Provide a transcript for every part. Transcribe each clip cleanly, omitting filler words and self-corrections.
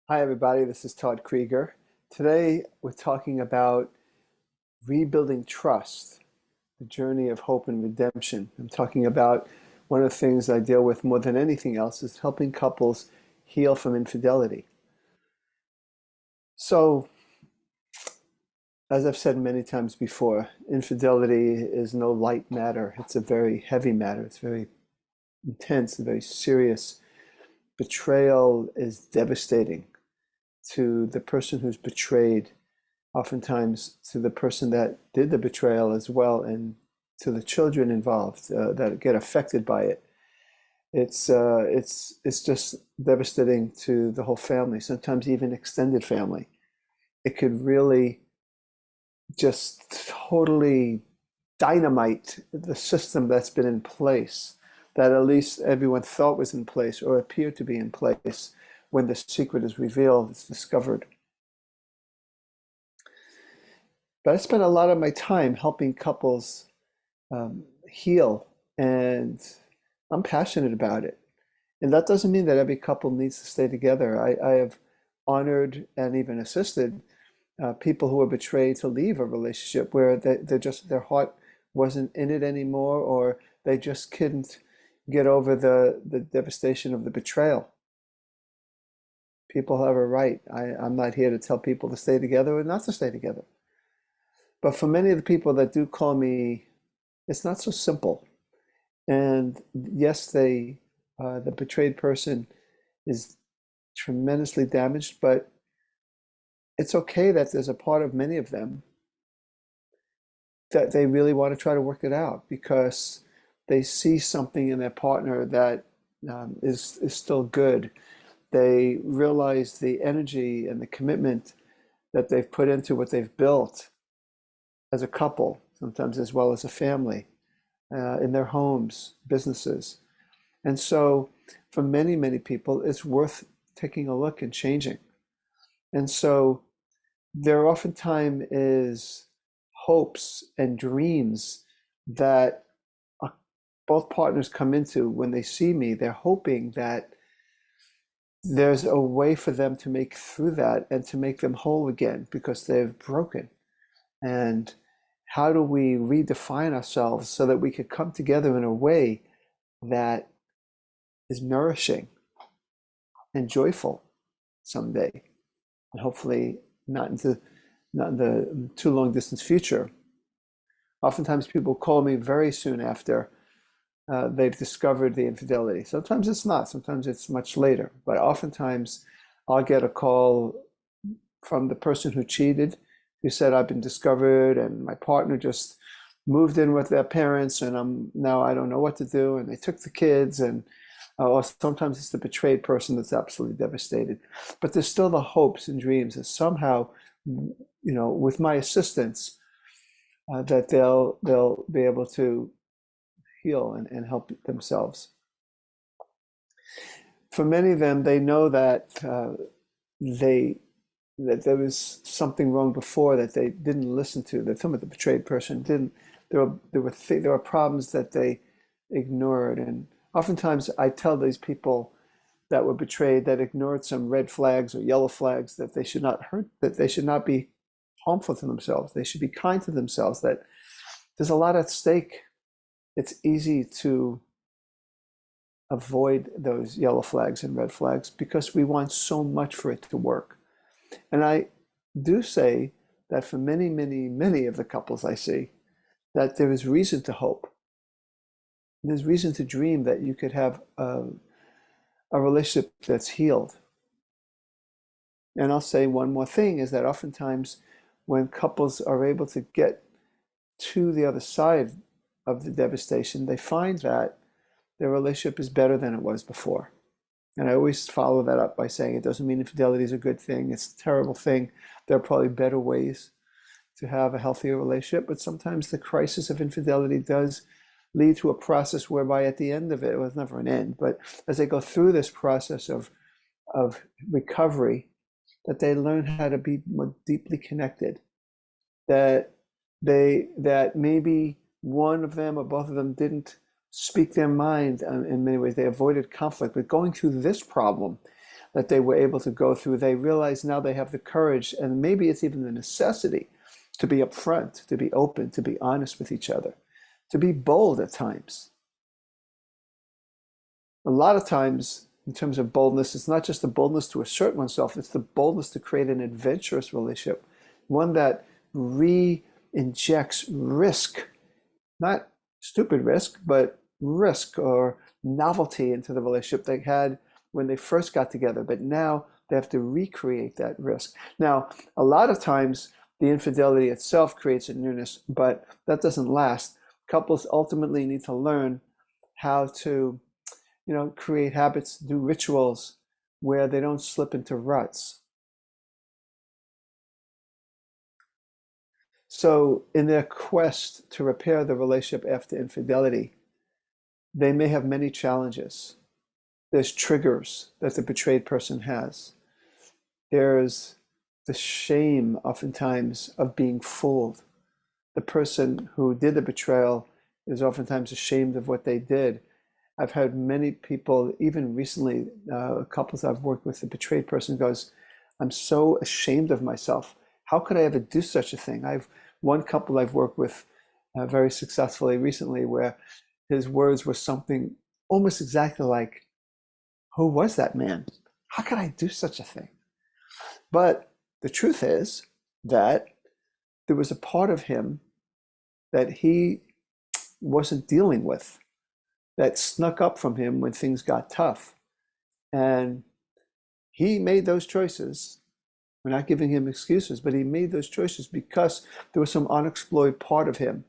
Hi, everybody. This is Todd Creager. Today, we're talking about rebuilding trust, the journey of hope and redemption. I'm talking about one of the things I deal with more than anything else is helping couples heal from infidelity. So, as I've said many times before, infidelity is no light matter. It's a very heavy matter. It's very intense, very serious. Betrayal is devastating to the person who's betrayed, oftentimes to the person that did the betrayal as well, and to the children involved that get affected by it. It's just devastating to the whole family, sometimes even extended family. It could really just totally dynamite the system that's been in place, that at least everyone thought was in place or appeared to be in place. When the secret is revealed, it's discovered. But I spend a lot of my time helping couples heal, and I'm passionate about it. And that doesn't mean that every couple needs to stay together. I have honored and even assisted people who were betrayed to leave a relationship where their heart wasn't in it anymore, or they just couldn't get over the devastation of the betrayal. People have a right. I'm not here to tell people to stay together or not to stay together. But for many of the people that do call me, it's not so simple. And yes, the betrayed person is tremendously damaged, but it's okay that there's a part of many of them that they really want to try to work it out because they see something in their partner that is still good. They realize the energy and the commitment that they've put into what they've built as a couple, sometimes as well as a family, in their homes, businesses. And so for many, many people, it's worth taking a look and changing. And so there oftentimes is hopes and dreams that both partners come into when they see me. They're hoping that there's a way for them to make through that and to make them whole again because they've broken. And how do we redefine ourselves so that we could come together in a way that is nourishing and joyful someday, and hopefully not in the too long distance future. Oftentimes people call me very soon after they've discovered the infidelity. Sometimes it's not, sometimes it's much later, but oftentimes I'll get a call from the person who cheated, who said, I've been discovered and my partner just moved in with their parents and now I don't know what to do, and they took the kids, and or sometimes it's the betrayed person that's absolutely devastated. But there's still the hopes and dreams that somehow, with my assistance, that they'll be able to heal and help themselves. For many of them, they know that that there was something wrong before that they didn't listen to. That some of the betrayed person didn't. There were problems that they ignored, and oftentimes I tell these people that were betrayed that ignored some red flags or yellow flags that they should not hurt, that they should not be harmful to themselves. They should be kind to themselves. That there's a lot at stake. It's easy to avoid those yellow flags and red flags because we want so much for it to work. And I do say that for many, many, many of the couples I see, that there is reason to hope. There's reason to dream that you could have a relationship that's healed. And I'll say one more thing is that oftentimes when couples are able to get to the other side of the devastation, they find that their relationship is better than it was before. And I always follow that up by saying it doesn't mean infidelity is a good thing. It's a terrible thing. There are probably better ways to have a healthier relationship, but sometimes the crisis of infidelity does lead to a process whereby at the end of it, well, it's never an end, but as they go through this process of recovery, that they learn how to be more deeply connected, that maybe one of them or both of them didn't speak their mind in many ways. They avoided conflict, but going through this problem that they were able to go through. They realize now they have the courage, and maybe it's even the necessity, to be upfront, to be open, to be honest with each other, to be bold at times. A lot of times, in terms of boldness, it's not just the boldness to assert oneself, it's the boldness to create an adventurous relationship, one that re-injects risk, not stupid risk, but risk or novelty into the relationship they had when they first got together, but now they have to recreate that risk. Now, a lot of times the infidelity itself creates a newness, but that doesn't last. Couples ultimately need to learn how to, create habits, do rituals where they don't slip into ruts. So in their quest to repair the relationship after infidelity, they may have many challenges. There's triggers that the betrayed person has. There's the shame, oftentimes, of being fooled. The person who did the betrayal is oftentimes ashamed of what they did. I've had many people, even recently, couples I've worked with, the betrayed person goes, I'm so ashamed of myself. How could I ever do such a thing? I've one couple I've worked with very successfully recently where his words were something almost exactly like, who was that man? How could I do such a thing? But the truth is that there was a part of him that he wasn't dealing with, that snuck up from him when things got tough. And he made those choices. We're not giving him excuses, but he made those choices because there was some unexplored part of him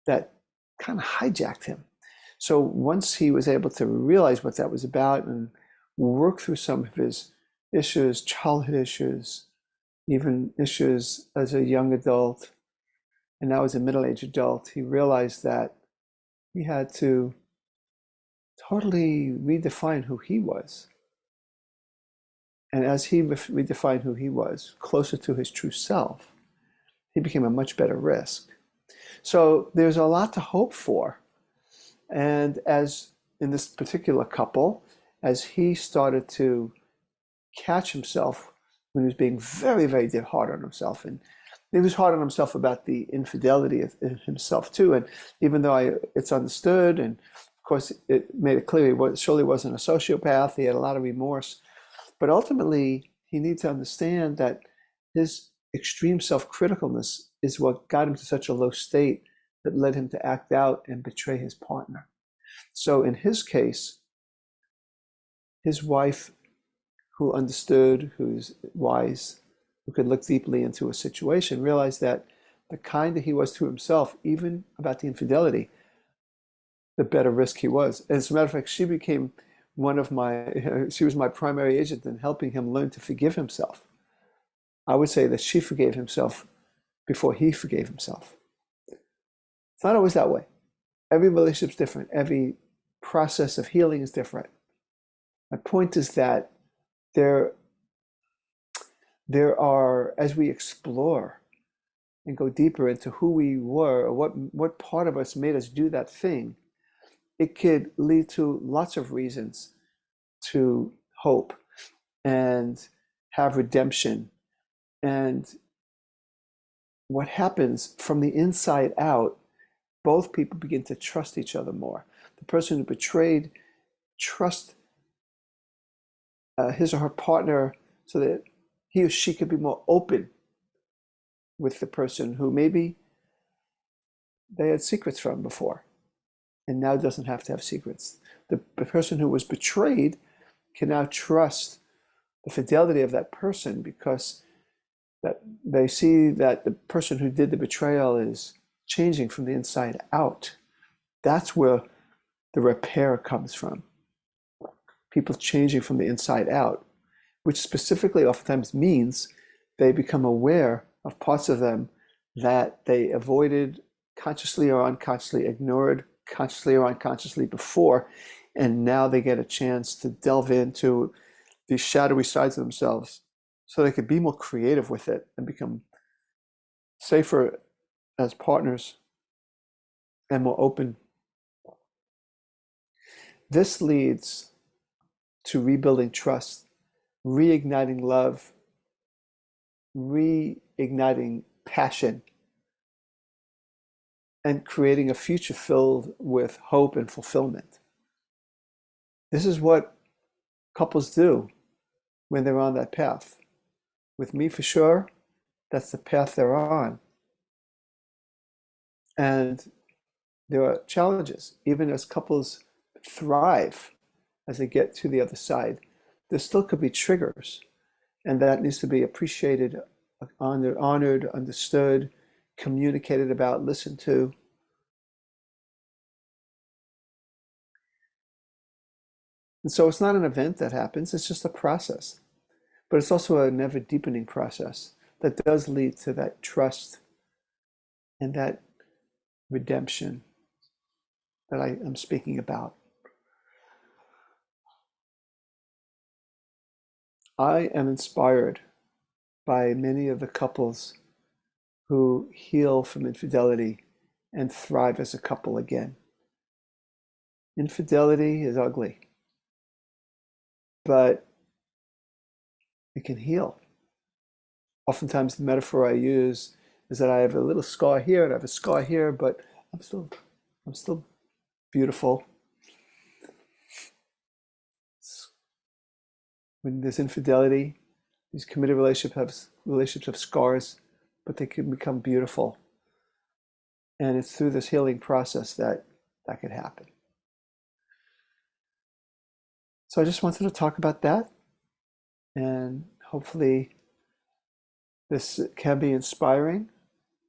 that kind of hijacked him. So once he was able to realize what that was about and work through some of his issues, childhood issues, even issues as a young adult, and now as a middle-aged adult, he realized that he had to totally redefine who he was. And as he redefined who he was, closer to his true self, he became a much better risk. So there's a lot to hope for. And as in this particular couple, as he started to catch himself when he was being very, very hard on himself, and he was hard on himself about the infidelity of himself too. And even though it's understood, and of course it made it clear he surely wasn't a sociopath, he had a lot of remorse, but ultimately he needs to understand that his extreme self-criticalness is what got him to such a low state that led him to act out and betray his partner. So in his case, his wife, who understood, who's wise, who could look deeply into a situation, realized that the kinder he was to himself, even about the infidelity, the better risk he was. As a matter of fact, she became she was my primary agent in helping him learn to forgive himself. I would say that she forgave himself before he forgave himself. It's not always that way. Every relationship's different. Every process of healing is different. My point is that there are, as we explore and go deeper into who we were, or what part of us made us do that thing, it could lead to lots of reasons to hope and have redemption. And what happens from the inside out, both people begin to trust each other more. The person who betrayed trusts his or her partner so that he or she could be more open with the person who maybe they had secrets from before and now doesn't have to have secrets. The person who was betrayed can now trust the fidelity of that person because that they see that the person who did the betrayal is changing from the inside out. That's where the repair comes from. People changing from the inside out, which specifically oftentimes means they become aware of parts of them that they avoided consciously or unconsciously, ignored consciously or unconsciously before, and now they get a chance to delve into these shadowy sides of themselves so they could be more creative with it and become safer as partners and more open. This leads to rebuilding trust, reigniting love, reigniting passion, and creating a future filled with hope and fulfillment. This is what couples do when they're on that path. With me, for sure, that's the path they're on. And there are challenges. Even as couples thrive as they get to the other side, there still could be triggers. And that needs to be appreciated, honored, understood, communicated about, listened to. And so it's not an event that happens, it's just a process. But it's also a never deepening process that does lead to that trust and that redemption that I am speaking about. I am inspired by many of the couples who heal from infidelity and thrive as a couple again. Infidelity is ugly, but it can heal. Oftentimes, the metaphor I use is that I have a little scar here and I have a scar here, but I'm still beautiful. When there's infidelity, these committed relationships have scars, but they can become beautiful. And it's through this healing process that could happen. So I just wanted to talk about that, and hopefully this can be inspiring,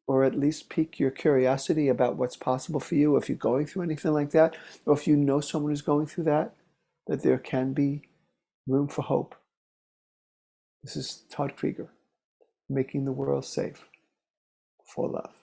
or at least pique your curiosity about what's possible for you if you're going through anything like that, or if you know someone who's going through that there can be room for hope. This is Todd Creager, making the world safe for love.